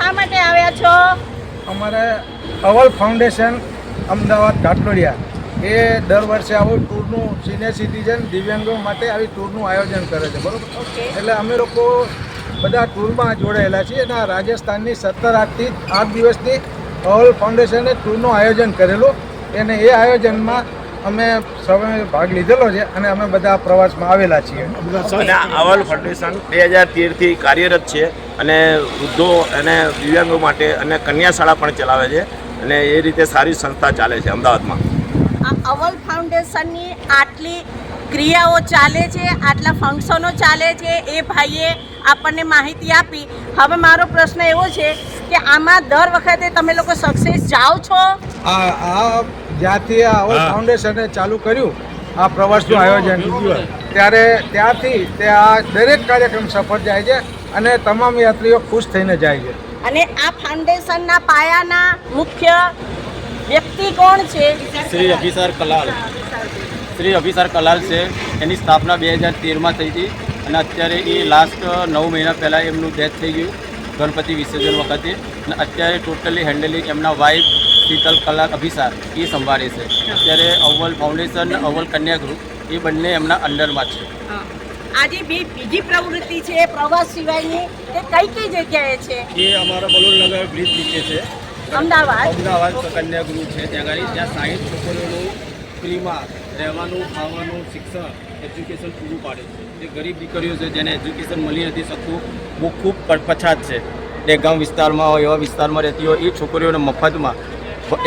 શા માટે આવ્યા છો? અમારે અવલ ફાઉન્ડેશન અમદાવાદ ઘાટલોડિયા એ દર વર્ષે આવું ટૂરનું સિનિયર સિટીઝન દિવ્યાંગો માટે આવી ટૂરનું આયોજન કરે છે, બરાબર? એટલે અમે લોકો બધા ટૂરમાં જોડાયેલા છીએ અને રાજસ્થાનની 17 8 દિવસની અવલ ફાઉન્ડેશને ટૂરનું આયોજન કરેલું અને એ આયોજનમાં અમે સૌએ ભાગ લીધેલો છે અને અમે બધા પ્રવાસમાં આવેલા છીએ. અને અવલ ફાઉન્ડેશન 2013થી કાર્યરત છે અને વૃદ્ધો અને દિવ્યાંગો માટે અને કન્યા શાળા પણ ચલાવે છે અને એ રીતે સારી સંસ્થા ચાલે છે અમદાવાદમાં. આ અવલ ફાઉન્ડેશનની આટલી ક્રિયાઓ ચાલે છે, આટલા ફંક્શનો ચાલે છે, એ ભાઈએ આપણને માહિતી આપી. હવે મારો પ્રશ્ન એવો છે કે આમાં દર વખતે તમે લોકો સક્સેસ જાઓ છો? આ જ્યાંથી આ અવલ ફાઉન્ડેશને ચાલુ કર્યું આ પ્રવાસનું આયોજન ત્યારથી તે આ દરેક કાર્યક્રમ સફળ જાય છે અને તમામ યાત્રીઓ ખુશ થઈને જાય છે. અને આ ફાઉન્ડેશનના પાયાના મુખ્ય વ્યક્તિ કોણ છે? શ્રી અભિસાર કલાલ છે. એની સ્થાપના 2013માં થઈ હતી અને અત્યારે એ લાસ્ટ 9 મહિના પહેલાં એમનું ડેથ થઈ ગયું ગણપતિ વિસર્જન વખતે. અને અત્યારે ટોટલી હેન્ડલિંગ એમના વાઇફ શીતલ કલાલ અભિસાર એ સંભાળે છે. અત્યારે અવ્વલ ફાઉન્ડેશન અવ્વલ કન્યા ગ્રુપ એ બંને એમના અંડરમાં છે. આજે બીજી પ્રવૃત્તિ છે પ્રવાસ સિવાયની, એ કઈ કઈ જગ્યાએ છે? એ અમારા બલોલનગર બ્રિજ નીચે છે, અમદાવાદ કન્યા ગૃહ છે. ત્યાં 60 છોકરીઓનું ફ્રીમાં રહેવાનું, ખાવાનું, શિક્ષણ, એજ્યુકેશન પૂરું પાડે છે. જે ગરીબ દીકરીઓ છે જેને એજ્યુકેશન મળી નથી શકતું, બહુ ખૂબ પછાત છે, તે ગામ વિસ્તારમાં હોય એવા વિસ્તારમાં રહેતી હોય, એ છોકરીઓને મફતમાં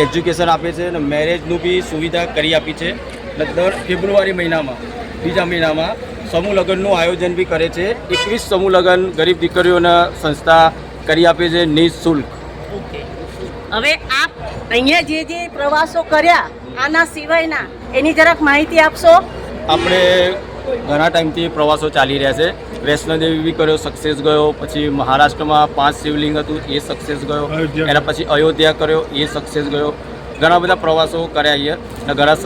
એજ્યુકેશન આપે છે અને મેરેજનું બી સુવિધા કરી આપી છે. અને દર ફેબ્રુઆરી મહિનામાં બીજા મહિનામાં સમૂહ લગ્નનું આયોજન બી કરે છે. 21 સમૂહ લગ્ન ગરીબ દીકરીઓના સંસ્થા કરી આપે છે નિઃશુલ્ક. ઓકે, હવે આપ અહીંયા જે પ્રવાસો કર્યા આના સિવાયના એની જરાક માહિતી આપશો? આપણે ઘણા ટાઈમથી પ્રવાસો ચાલી રહ્યા છે. વૈષ્ણોદેવી બી કર્યો, સક્સેસ ગયો. પછી મહારાષ્ટ્રમાં 5 શિવલિંગ હતું એ સક્સેસ ગયો. એના પછી અયોધ્યા કર્યો એ સક્સેસ ગયો. ઘણા બધા પ્રવાસો કર્યા અહીંયા અને ઘણા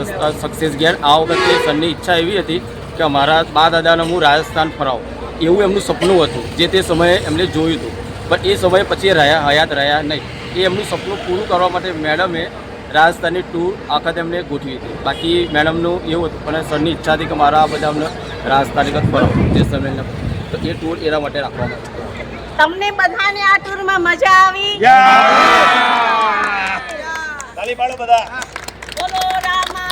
સક્સેસ ગયા. આ વખતે સરની ઈચ્છા એવી હતી કે મારા બા દાદાને હું રાજસ્થાન ફરાવું, એવું એમનું સપનું હતું જે તે સમયે એમને જોયું હતું. પણ એ સમયે પછી હયાત રહ્યા નહીં. એ એમનું સપનું પૂરું કરવા માટે મેડમે રાજસ્થાનની ટૂર આખા એમને ગોઠવી હતી. બાકી મેડમનું એવું હતું પણ સરની ઈચ્છા હતી કે મારા આ બધા અમને રાજસ્થાન ફરાવું જે સમયને, તો એ ટૂર એના માટે રાખવામાં આવી. તમને બધાને આ ટૂરમાં મજા આવી? તાલી પાડો બધા. બોલો રામા.